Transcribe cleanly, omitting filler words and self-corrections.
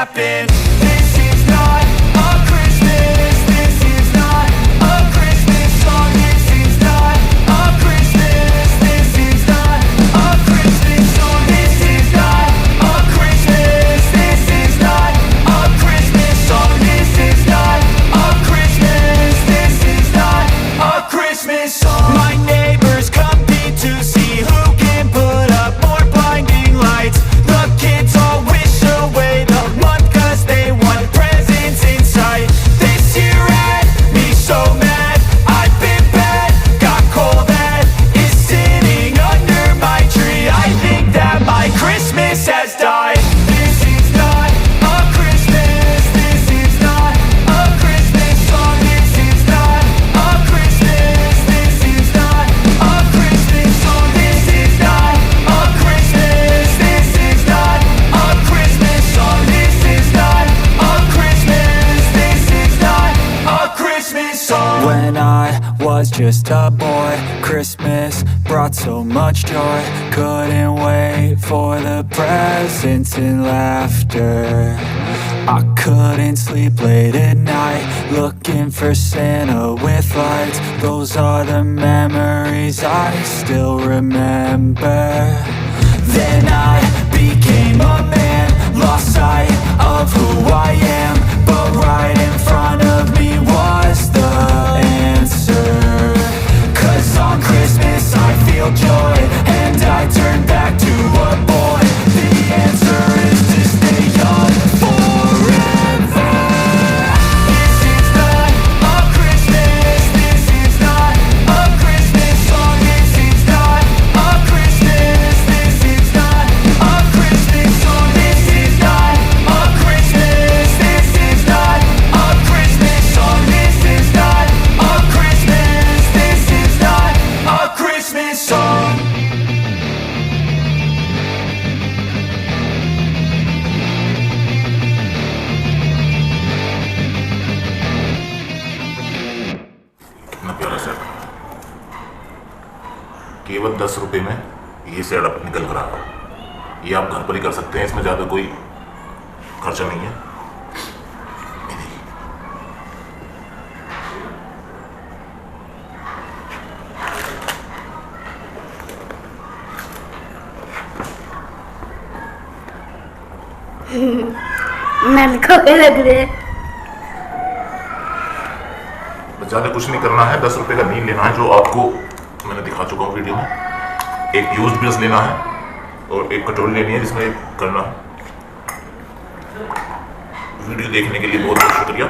happen. This is not a Christmas. This is not a Christmas song. This is not a Christmas. This is not a Christmas song. This is not a Christmas. This is not a Christmas song. This is not a Christmas. This is not a Christmas song. My neighbors compete to see who can put up more blinding lights. The kids all wish away the month 'cause they want presents in sight. This year had me so mad, I've been bad, got coal that is sitting under my tree. I think that my Christmas has died. This is not a Christmas. This is not a Christmas song. This is not a Christmas. This is not a Christmas song. This is not a Christmas. This is not a Christmas song. This is not a Christmas. This is not a Christmas song. When I was just a boy, Christmas brought so much joy. Couldn't wait for the presents and laughter. I couldn't sleep late at night, looking for Santa with lights. Those are the memories I still remember. Then I became a man, lost sight of who I am. But right in front of me was the answer. 'Cause on Christmas I feel joy, and I turn back to a boy. The answer is to stay young forever. This is not a Christmas. This is not a Christmas song. This is not a Christmas. This is not a Christmas song. This is not a Christmas. This is not a Christmas song. This is not a Christmas. This is not a Christmas song. कितना प्यारा set, केवल 10 रुपए में ये set आप निकल कर आता है। ये आप घर पर ही कर सकते हैं, इसमें ज़्यादा कोई खर्चा नहीं है। ये देखिए। नलका पे लग रहे हैं। बस ज़्यादा कुछ नहीं करना है, 10 रुपए का नील लेना है जो आपको मैंने दिखा चुका हूँ वीडियो में। एक यूज्ड ब्रश लेना है और एक कटोरी लेनी है जिसमें करना है। वीडियो देखने के लिए बहुत बहुत शुक्रिया।